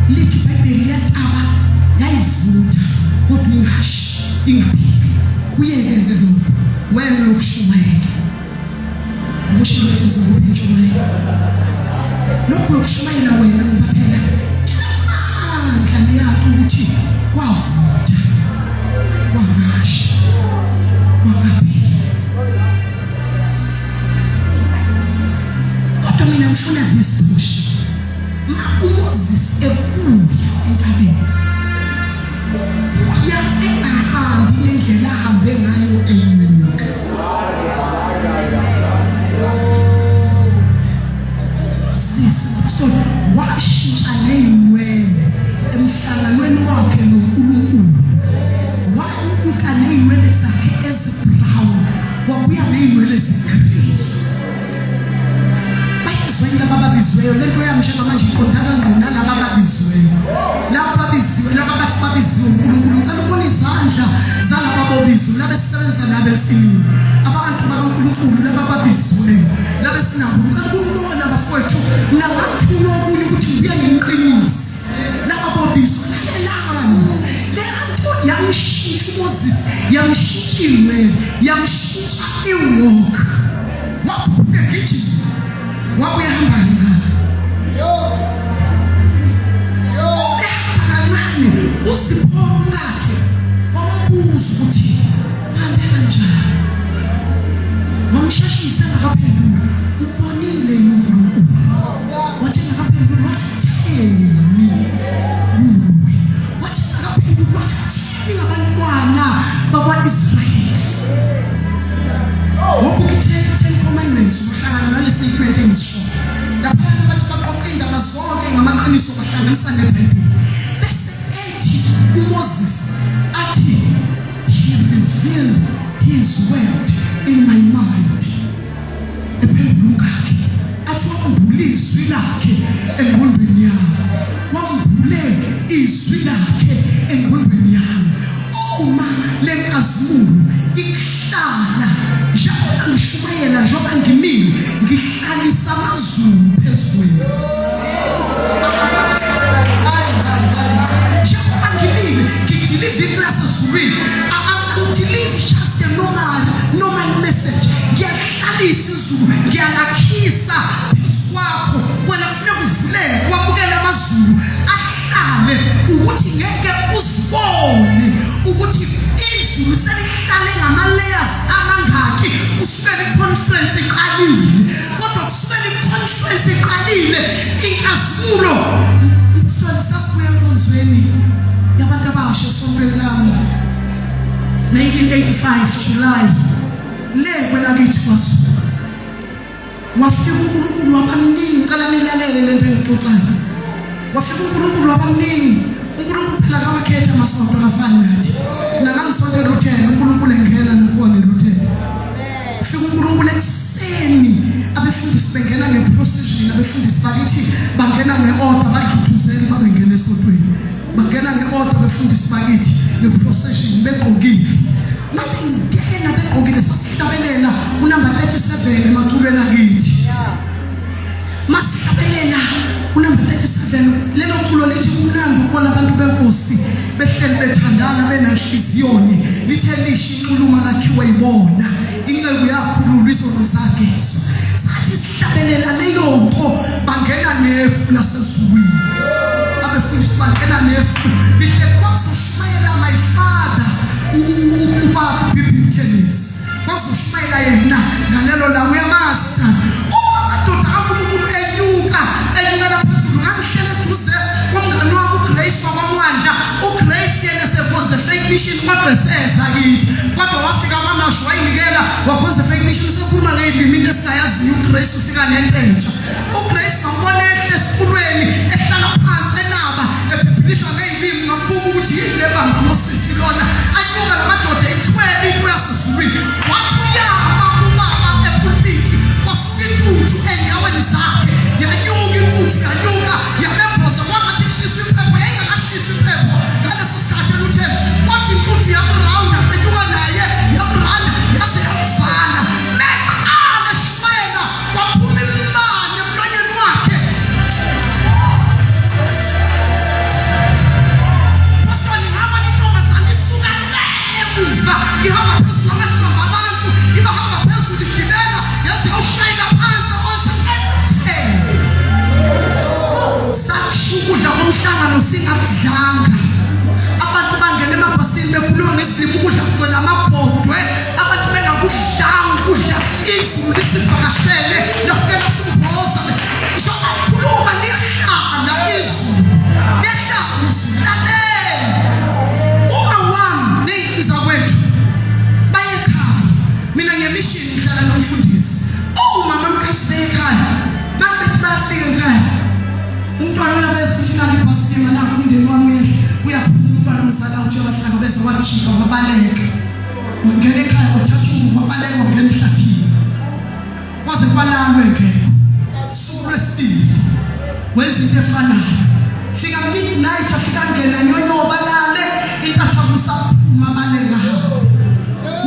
S2: Lithi Bible yataba yayivuta kodwa ingashi ingaphili kuyekeke lokho wena ukushumayela ukusho ukuthi ngizokuphela lokho ukushumayela wena ngoba phela amandla yakho ukuthi kwavutha wangashi wangaphili kodwa mina ngifuna this push Moses ebuya entabeni uya engahambi ngendlela ahambe ngayo eyinika Moses washintsha neyinwele emhlanganweni wakhe noNkulunkulu wabuka neyinwele zakhe ezibrown wabuya neyinwele ezigrey laba babizweyo lento yamshela manje iqondana ngqona laba babizweyo laba bathi babiziwe uNkulunkulu ngicela ukubona izandla zalaba babizwe laba sisebenza nabo emfini abantu bakaNkulunkulu laba babizweyo laba sinabo ngicela ukubona bafowethu nabathulo okunye ukuthi ngibuye ngimqinise laba babizwe lelani le nto yamshintsha Moses yamshintshile yamshintsha iwalk wakubuke ngithi wabuyahamba kancane usipho lakhe wambuza ukuthi uhambe kanjani wamshashisa ngakaphendula ubonile uNkulunkulu wathi ngakaphendula wathi theni wathi ngakaphendula wathi theni abantwana bakwa-Israyeli wokuthi 10 commandments uhlangana nale statement engisho lapha abantu baqoqa indaba zonke ngamaqiniso bahlanganisa neBhayibheli bese ethi uMoses athi he revealed his word in my mind ephendula ngakhe athi wambule izwi lakhe engqondweni yami wambule izwi lakhe engqondweni yami uma lenkazimulo ihlala njengoba ngishumayela njengoba ngimile ngihlalisa amazulu phezulu njengoba ngimile ngidilive iclasses read I deliver just a normal message ngiyahlalisa izulu ngiyalakhisa kwakho wena kufanele kuvuleke wabukela amazulu ahlale ukuthi ngeke uzibone ukuthi izulu selihlale ngama-layers amangaki kusukela i-conference iqalile kodwa kusukela i-conference iqalile inkazimulo umswali sasibuya enkonzweni yabantu abasha esontweni lami 1985 July le kwelakithi kwaZulu wafika uNkulunkulu wabamningi ngicela nilalele lento engixoxayo wafika uNkulunkulu wabamningi uNkulunkulu phela kawakhetha amasonto afani nathi nakangisonto eLuthela uNkulunkulu engena nokubona eLuthela ufika uNkulunkulu ekseni abefundisi bengena ngeprocession abefundisi bakithi bangena ngeorder badluthuzeli babengena esontweni bangena ngeorder abefundisi bakithi neprocession begqokile mabengena begqokile sasihlabelela unamba 37 emaculweni akithi masihlabelela unamba 37 lelo culo lithi umnandi ukubona abantu benkosi behleli bethandana benahliziyo lithe lishi inxuluma lakhiwa ibona inceku yakhululwa izono zagezo sathi sihlabelela leyo nto bangena nefu lasezulwini abefundisi bangena nefu lihle kwakuzoshumayela my father ubaba bibithenisi kwakuzoshumayela yena ngalelo lawo uyamazi amadoda kaNkulunkulu enyuka laphezulu ngangihlele eduze komngani wami uGrace wakwamwandla uGrace yena sekhonze fake mission kodwa seza kithi kodwa wafika amamashu wayinikela wakhonze fake mission sekhuluma ngeyilimi into esingayaziyo uGrace ufika nententsha uGrace ngambona esikhulweni ehlala phansi enaba ebhibhilishwa ngeyilimi ngabuka ukuthi yini le bamba mosisi lona anyuka lamadoda ethwele into yasezulwini wathi uyama ubaba epulpiti wasuka intuthu enyaweni zakhe yanyuka intuthu yanyuka yamemboza kwathi kushisa impepho yayingakashisa impepho ngaleso sikhathi eluthe kodwa intuthu yamround aphenyuka naye yamrun yaze yamvala mekana shmayela kwaphuma imani emlonyeni wakhe pastor ngihamba nintombazane umhlangano singakudlanga abantu bangena emabhasini bekhuluma ngesilimo ukudla kugcwele amabhodwe abantu bengakudlanga ukudla izulu lisivakashele lafika simboza ngisho akhuluma lihlala izulu lalela uma wami ney'nkiza kwethu baye ekhaya mina ngemishini ngihlala nomfundisi umama mkhathi beye ekhaya babethi bayafika ekhaya umntwana uyabeza ukuthi ngale ibhasini nakho umndeni wami uyaphuma umntwana umzala uthi abahlangabeza wajika wabaleka wangena ekhaya wathatha umuva wabaleka wangena ehlathini kwaze kwalalwe ngekho suku lwesibili wezinto efanayo fika midnight afika ngena nyonyo balale intathakusa mabaleka hamba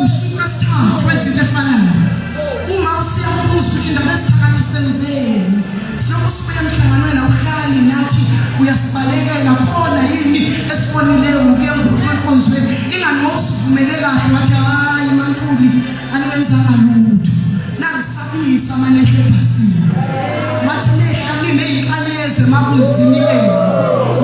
S2: usuku lwesithathu wezinto efanayo uma usiyabuza ukuthi indaba esithakathi senzeni silokusibuya emhlanganweni awuhlali nathi uyasibalekela khona yini esibonileyo ngokuya enkonzweni ingani wawusivumele kahle wathi hayi mankulu aniwenzanga lutho nangisabisa amanehle ebhasini wathi nehla niney'nkanyezi emabunzini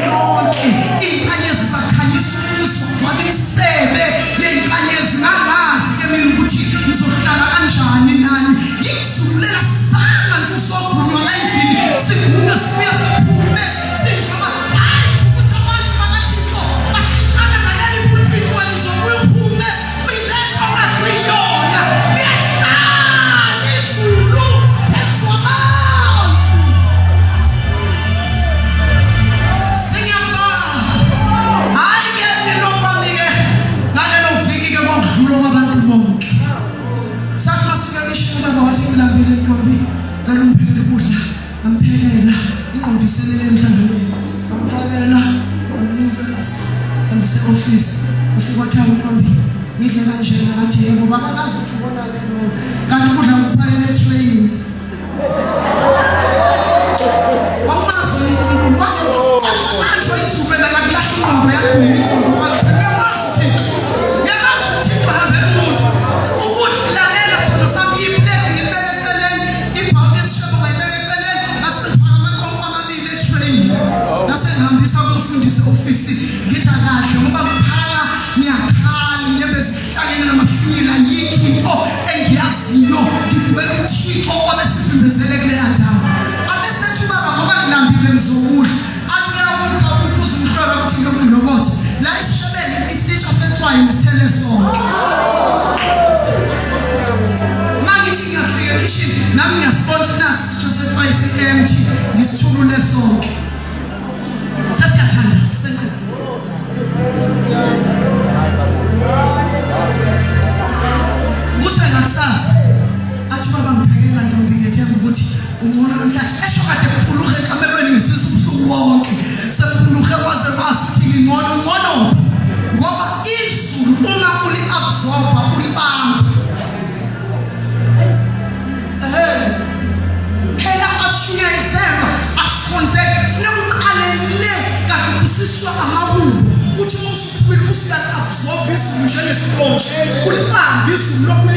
S2: yonke iy'nkanyezi zakhanyisa uso gcwala imisebe yey'nkanyezi ngangazi-ke mina ukuthi ngizohlala kanjani nani yizulu lela sisanga nje usogunywa kayindini sigume sibuya siphume sinjaba hayi ukuthi abantu bakathixo bashintshana ngaleli pulpiti wena uzobuya uphume kuyilento ongathi yona liyahlala izulu phezu kwabantu singiyafana hayi ke ninokwami-ke ngalelo viki-ke kwakudlula kwabantu bonke sathi masike kishini baba wathi ngilambile ntombi cela umphekele ukudla amphekela ingqondiselele emhlanganweni amphekela amse-ofisi ufika wathi ntombi ngidle kanjena ngathi yebo baba kazi ukuthi ubona lelo kanti ukudla kuphakele etreyini wawumazi uNkulunkulu wabanjwa izulu wena ngakulahla ingqondo yakho uNkulunkulu wakho uyamazi uThixo uyamazi uThixo hambe umuntu ukudlalela sona sami iplate ngibeke eceleni ibhawuni esishebo ngayibeka eceleni ngasipha amakhompo amabili etreyini ngasengihambisa kumfundisi ofisi ngithi akahle ngoba kuphaka ngiyakhala nyembezi hlangene namafinyila yikho into engiyaziyo ngidwele uThixo wabesivimbezele kuleya ndawo abesethi baba ngoba ngilambile ngizokudla athi uyakukha ukuphuza umhlolo ukuthi ngiyokulokothi la isishebele isitsha setswayi ngisithele sonke mangithi ngiyafika ekitchen nami ngiyaspontinasi isitsha setswayi si-empty ngisithulule sonke sesiyathandaza senqobo kusengakusasa athi baba ngiphekela ntombi ngethemba ukuthi ungcono namhlanje esho kade kuphuluke ekamelweni ngesisu ubusuku bonke sekuphuluke kwaze kwasithi ngingcono ngoba izulu uma uli-absorba ulibamba phela asishunyayiseka asikhonzeke funeka uqalele kade kusiswa amawulo uthi usukubili usiyali-absorba izulu njengesponje ulibambe izulu lokhu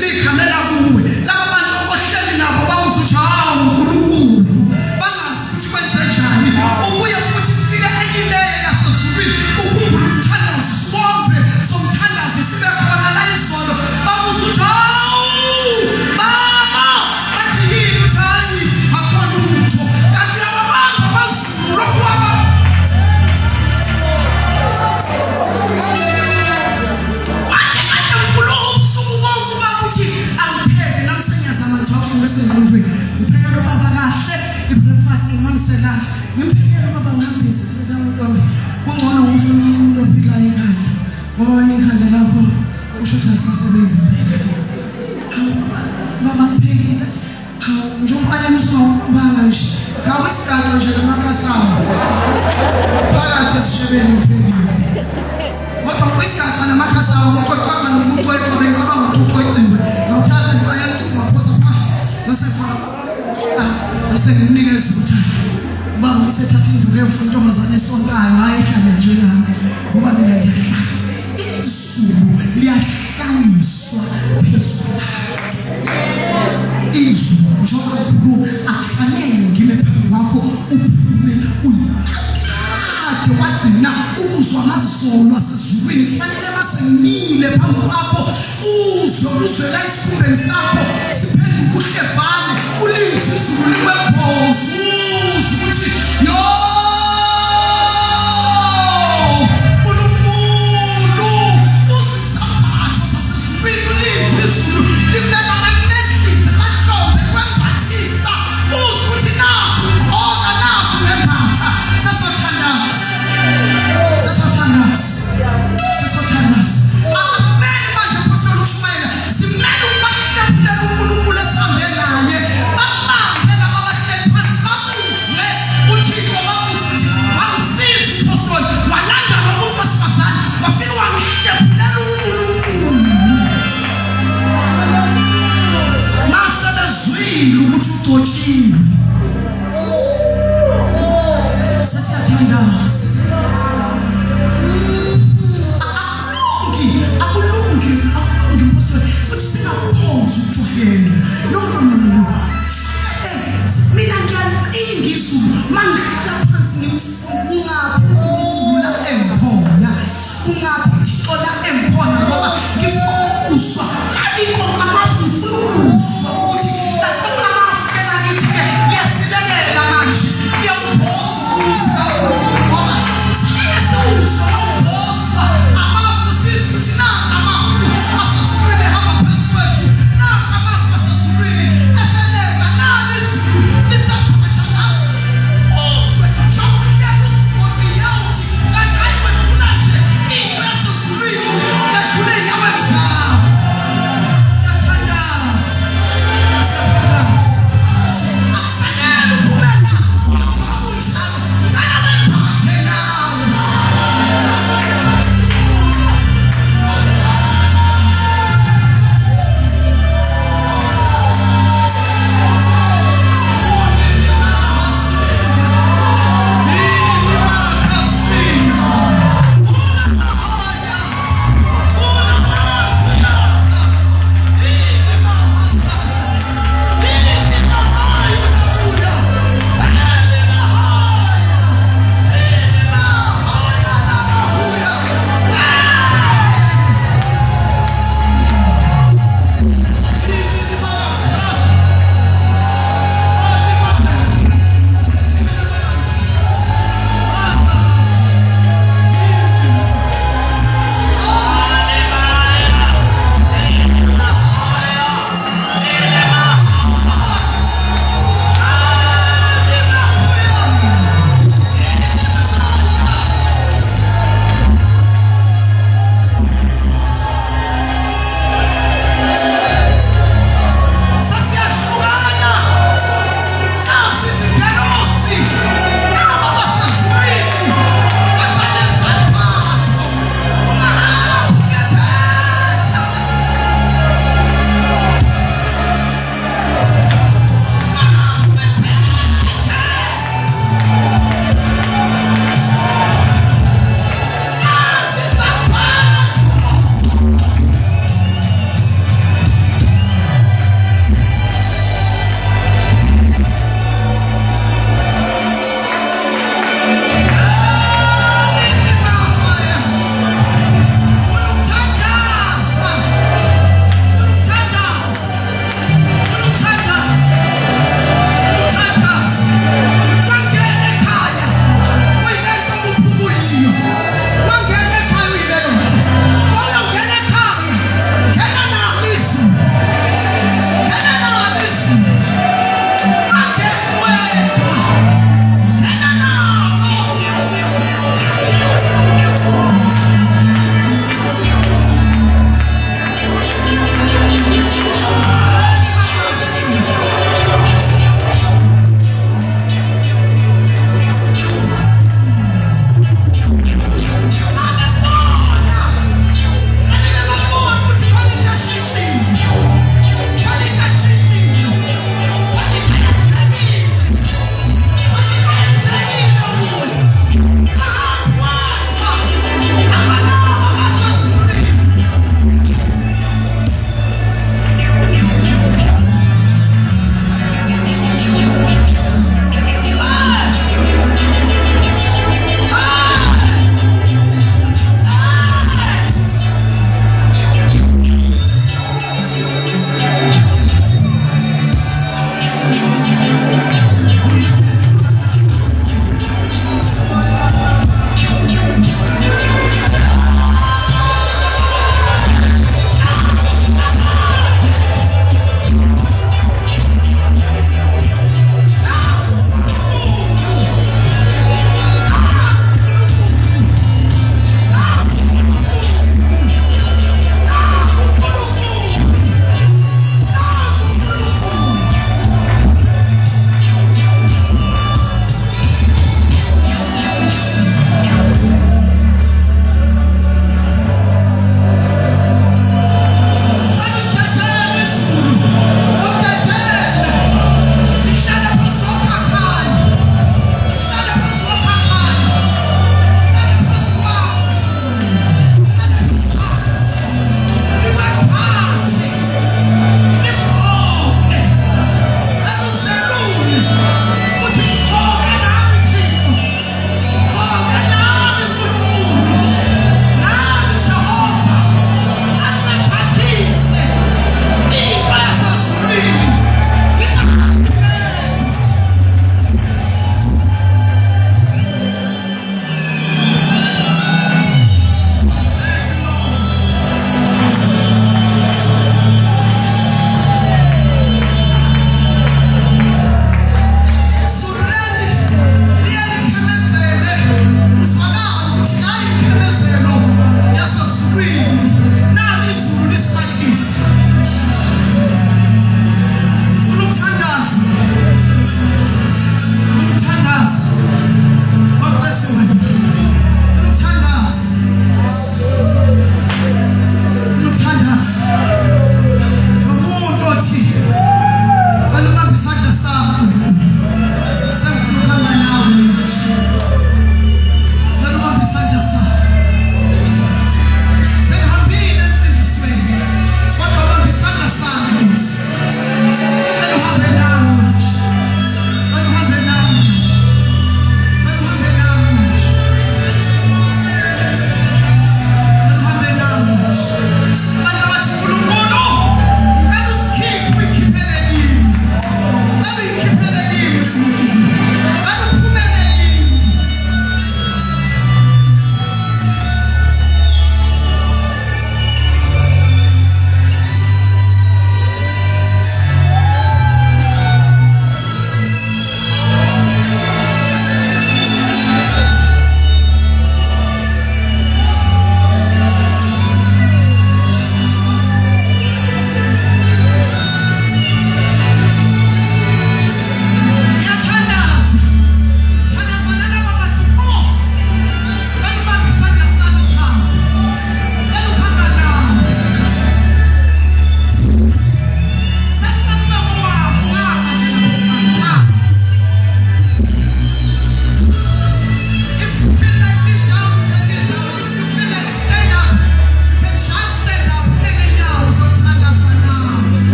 S2: liyikhamela kuwe laba bantu ohleli nabo bawuza uthi hawu uNkulunkulu bangazi ukuthi kwenze njani ubuye futhi kufika enye ileyo yasezulwini ukhumbule umthandazo sibombe somthandazo sibe khona la izolo babuza uthi hawu baba bathi yini uthi hayi akhona lutho kanti uyababamba amazulu lokhu waba ngiphekela baba kahle ibreakfast ngimangisela ngimphekela baba ngihambise sekamntwana kungcono ngifuna umuntu ophilayo ekhaya ngoba wena ikhanda lapho usho ukuthi alisasebenzi baba ngiphekile hawu njengoba yena usungawubanga nje kawisigalo nje namakhasawo phakathi esishebeni ngiphekile kodwa kwisigalo namakhasawo ngokuqala nomuntu weqobe ngicabanga ukuthi uqoqimbe ngawuthatha ngibayalisa ngaphosa nasengimnikeza uthando ubaba isethatha induku yemfundo intombazane esontayo hayi ehlale njengami ngoba mina ngiyahlala izulu liyahlaliswa phezulu izulu njengoba akufanele ngime phambi kwakho uphume uyiphathe kade wagcina ukuzwa amazolo asezulwini kufanele basemile phambi kwakho uzwe luzwela esikhumbeni sakho siphendula uhlevane ulizwe izulu liwebhozi uzwe ukuthi yo uNkulunkulu uzisambatho sasezulwini ulizwe izulu limnana amanethize lahlombe kwembathisa uzwe ukuthi nakho khona nakho wembatha sesothandaza abasimele manje apostoli uShumayela simele ukubahlephula uNkulunkulu esihambe naye babambe laba abahleli phansi bakuzwe uThixo bakuthi awusizi apostoli walanda lomuntu wesifazane wafika wamhlephulela uNkulunkulu mase bezwile ukuthi udotshiwe sesiyathandaza akulungi apostoli futhi singaphonzi ukujwayela no mina ngiyalinga izulu mangihlala phansi ngimfuna